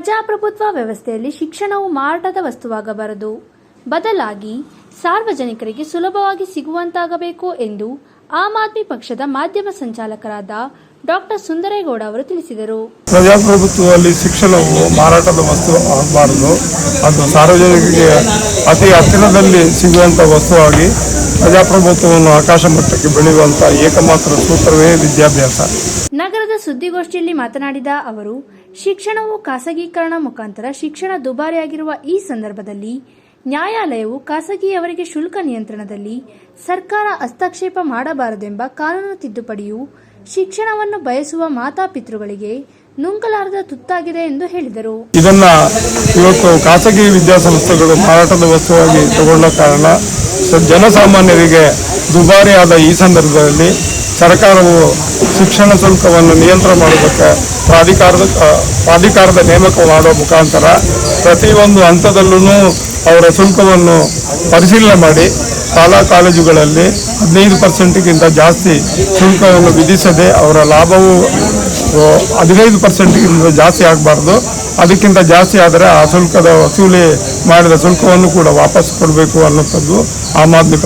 ಪ್ರಜಾಪ್ರಭುತ್ವ ವ್ಯವಸ್ಥೆಯಲ್ಲಿ ಶಿಕ್ಷಣವು ಮಾರಾಟದ ವಸ್ತುವಾಗಬಾರದು, ಬದಲಾಗಿ ಸಾರ್ವಜನಿಕರಿಗೆ ಸುಲಭವಾಗಿ ಸಿಗುವಂತಾಗಬೇಕು ಎಂದು ಆಮ್ ಆದ್ಮಿ ಪಕ್ಷದ ಮಾಧ್ಯಮ ಸಂಚಾಲಕರಾದ ಡಾಕ್ಟರ್ ಸುಂದರೇಗೌಡ ಅವರು ತಿಳಿಸಿದರು. ಪ್ರಜಾಪ್ರಭುತ್ವದಲ್ಲಿ ಶಿಕ್ಷಣವು ಮಾರಾಟದ ವಸ್ತು ಆಗಬಾರದು, ಅದು ಸಾರ್ವಜನಿಕರಿಗೆ ಅತಿ ಹತ್ತಿರದಲ್ಲಿ ಸಿಗುವಂಥ ವಸ್ತುವಾಗಿ ಪ್ರಜಾಪ್ರಭುತ್ವವನ್ನು ಆಕಾಶ ಮಟ್ಟಕ್ಕೆ ಬೆಳೆಯುವಂಥ ಏಕಮಾತ್ರ ಸೂತ್ರವೇ ವಿದ್ಯಾಭ್ಯಾಸ. ನಗರದ ಸುದ್ದಿಗೋಷ್ಠಿಯಲ್ಲಿ ಮಾತನಾಡಿದ ಅವರು, ಶಿಕ್ಷಣವು ಖಾಸಗೀಕರಣ ಮುಖಾಂತರ ಶಿಕ್ಷಣ ದುಬಾರಿಯಾಗಿರುವ ಈ ಸಂದರ್ಭದಲ್ಲಿ ನ್ಯಾಯಾಲಯವು ಖಾಸಗಿಯವರಿಗೆ ಶುಲ್ಕ ನಿಯಂತ್ರಣದಲ್ಲಿ ಸರ್ಕಾರ ಹಸ್ತಕ್ಷೇಪ ಮಾಡಬಾರದೆಂಬ ಕಾನೂನು ತಿದ್ದುಪಡಿಯು ಶಿಕ್ಷಣವನ್ನು ಬಯಸುವ ಮಾತಾಪಿತೃಗಳಿಗೆ ನುಂಗಲಾರದ ತುತ್ತಾಗಿದೆ ಎಂದು ಹೇಳಿದರು. ಇದನ್ನ ಇವತ್ತು ಖಾಸಗಿ ವಿದ್ಯಾಸಂಸ್ಥೆಗಳು ಮಾರಾಟದ ವಸ್ತುವಾಗಿ ತಗೊಂಡ ಕಾರಣ ಜನಸಾಮಾನ್ಯರಿಗೆ ದುಬಾರಿಯಾದ ಈ ಸಂದರ್ಭದಲ್ಲಿ ಸರ್ಕಾರವು ಶಿಕ್ಷಣ ಶುಲ್ಕವನ್ನು ನಿಯಂತ್ರಣ ಮಾಡುವುದಕ್ಕೆ ಪ್ರಾಧಿಕಾರದ ನೇಮಕ ಮಾಡುವ ಮುಖಾಂತರ ಪ್ರತಿಯೊಂದು ಹಂತದಲ್ಲೂ ಅವರ ಶುಲ್ಕವನ್ನು ಪರಿಶೀಲನೆ ಮಾಡಿ ಶಾಲಾ ಕಾಲೇಜುಗಳಲ್ಲಿ 15% ಜಾಸ್ತಿ ಶುಲ್ಕವನ್ನು ವಿಧಿಸದೆ ಅವರ ಲಾಭವು 15% ಜಾಸ್ತಿ ಆಗಬಾರ್ದು. ಅದಕ್ಕಿಂತ ಜಾಸ್ತಿ ಆದರೆ ಆ ಶುಲ್ಕದ ವಸೂಲಿ ಮಾಡಿದ ಶುಲ್ಕವನ್ನು ಕೂಡ ವಾಪಸ್ ಕೊಡಬೇಕು ಅನ್ನೋಂಥದ್ದು ಆಮ್ ಆದ್ಮಿ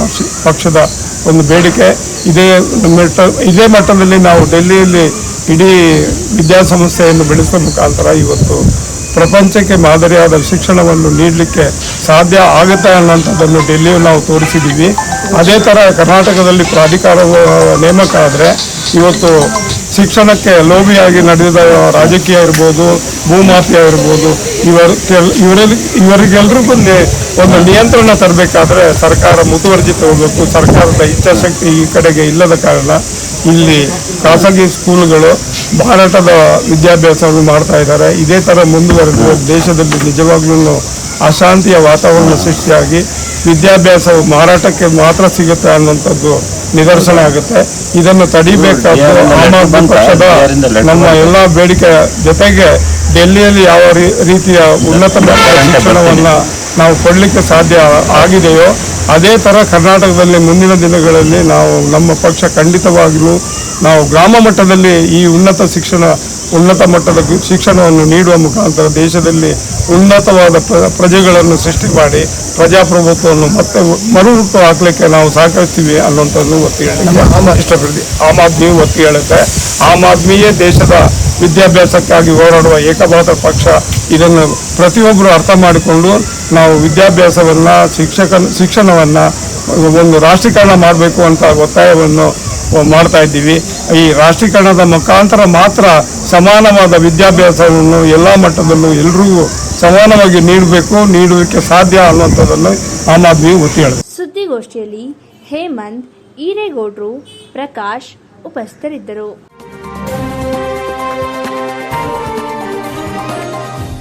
ಪಕ್ಷದ ಒಂದು ಬೇಡಿಕೆ. ಇದೇ ಮಟ್ಟದಲ್ಲಿ ನಾವು ಡೆಲ್ಲಿಯಲ್ಲಿ ಇಡೀ ವಿದ್ಯಾಸಂಸ್ಥೆಯನ್ನು ಬೆಳೆಸುವ ಮುಖಾಂತರ ಇವತ್ತು ಪ್ರಪಂಚಕ್ಕೆ ಮಾದರಿಯಾದ ಶಿಕ್ಷಣವನ್ನು ನೀಡಲಿಕ್ಕೆ ಸಾಧ್ಯ ಆಗುತ್ತೆ ಅನ್ನೋಂಥದ್ದನ್ನು ಡೆಲ್ಲಿಯಲ್ಲಿ ನಾವು ತೋರಿಸಿದ್ದೀವಿ. ಅದೇ ಥರ ಕರ್ನಾಟಕದಲ್ಲಿ ಪ್ರಾಧಿಕಾರವು ನೇಮಕ ಆದರೆ ಇವತ್ತು ಶಿಕ್ಷಣಕ್ಕೆ ಲೋಭಿಯಾಗಿ ನಡೆದ ರಾಜಕೀಯ ಇರ್ಬೋದು, ಭೂಮಾಫಿಯಾ ಇರ್ಬೋದು, ಇವರಿಗೆಲ್ಲರಿಗೂ ಒಂದು ನಿಯಂತ್ರಣ ತರಬೇಕಾದ್ರೆ ಸರ್ಕಾರ ಮುತುವರ್ಜಿ ತಗೋಬೇಕು. ಸರ್ಕಾರದ ಇಚ್ಛಾಶಕ್ತಿ ಈ ಕಡೆಗೆ ಇಲ್ಲದ ಕಾರಣ ಇಲ್ಲಿ ಖಾಸಗಿ ಸ್ಕೂಲ್ಗಳು ಮಾರಾಟದ ವಿದ್ಯಾಭ್ಯಾಸವನ್ನು ಮಾಡ್ತಾ ಇದ್ದಾರೆ. ಇದೇ ಥರ ಮುಂದುವರೆದು ದೇಶದಲ್ಲಿ ನಿಜವಾಗ್ಲೂ ಅಶಾಂತಿಯ ವಾತಾವರಣ ಸೃಷ್ಟಿಯಾಗಿ ವಿದ್ಯಾಭ್ಯಾಸವು ಮಾರಾಟಕ್ಕೆ ಮಾತ್ರ ಸಿಗುತ್ತೆ ಅನ್ನುವಂಥದ್ದು ನಿದರ್ಶನ ಆಗುತ್ತೆ. ಇದನ್ನು ತಡಿಬೇಕಾದ ಆಮ್ ಆದ್ಮಿ ಪಕ್ಷದ ನಮ್ಮ ಎಲ್ಲ ಬೇಡಿಕೆ ಜೊತೆಗೆ ಡೆಲ್ಲಿಯಲ್ಲಿ ಯಾವ ರೀತಿಯ ಉನ್ನತ ಮಟ್ಟದ ಶಿಕ್ಷಣವನ್ನು ನಾವು ಕೊಡಲಿಕ್ಕೆ ಸಾಧ್ಯ ಆಗಿದೆಯೋ ಅದೇ ಥರ ಕರ್ನಾಟಕದಲ್ಲಿ ಮುಂದಿನ ದಿನಗಳಲ್ಲಿ ನಮ್ಮ ಪಕ್ಷ ಖಂಡಿತವಾಗಿಯೂ ನಾವು ಗ್ರಾಮ ಮಟ್ಟದಲ್ಲಿ ಈ ಉನ್ನತ ಮಟ್ಟದ ಶಿಕ್ಷಣವನ್ನು ನೀಡುವ ಮುಖಾಂತರ ದೇಶದಲ್ಲಿ ಉನ್ನತವಾದ ಪ್ರಜೆಗಳನ್ನು ಸೃಷ್ಟಿ ಮಾಡಿ ಪ್ರಜಾಪ್ರಭುತ್ವವನ್ನು ಮತ್ತೆ ಮರುಹುಟ್ಟು ಹಾಕಲಿಕ್ಕೆ ನಾವು ಸಹಕರಿಸ್ತೀವಿ ಅನ್ನುವಂಥದ್ದು ಒತ್ತಿ ಹೇಳಿ ಆಮ್ ಆದ್ಮಿಯು ಒತ್ತಿ ಹೇಳುತ್ತೆ. ಆಮ್ ಆದ್ಮಿಯೇ ದೇಶದ ವಿದ್ಯಾಭ್ಯಾಸಕ್ಕಾಗಿ ಹೋರಾಡುವ ಏಕಮಾತ್ರ ಪಕ್ಷ. ಇದನ್ನು ಪ್ರತಿಯೊಬ್ಬರು ಅರ್ಥ ಮಾಡಿಕೊಂಡು ನಾವು ವಿದ್ಯಾಭ್ಯಾಸವನ್ನು ಶಿಕ್ಷಣವನ್ನು ಒಂದು ರಾಷ್ಟ್ರೀಕರಣ ಮಾಡಬೇಕು ಅಂತ ಒತ್ತಾಯವನ್ನು ಮಾಡ್ತಾ ಇದ್ದೀವಿ. ಈ ರಾಷ್ಟ್ರೀಕರಣದ ಮುಖಾಂತರ ಮಾತ್ರ ಸಮಾನವಾದ ವಿದ್ಯಾಭ್ಯಾಸವನ್ನು ಎಲ್ಲ ಮಟ್ಟದಲ್ಲೂ ಎಲ್ರಿಗೂ ಸಮಾನವಾಗಿ ನೀಡಲಿಕ್ಕೆ ಸಾಧ್ಯ ಅನ್ನುವಂಥದ್ದನ್ನು ಆಮ್ ಆದ್ಮಿ ಒತ್ತಿ ಹೇಳಿದೆ. ಸುದ್ದಿಗೋಷ್ಠಿಯಲ್ಲಿ ಹೇಮಂತ್, ಈರೇಗೌಡರು, ಪ್ರಕಾಶ್ ಉಪಸ್ಥಿತರಿದ್ದರು.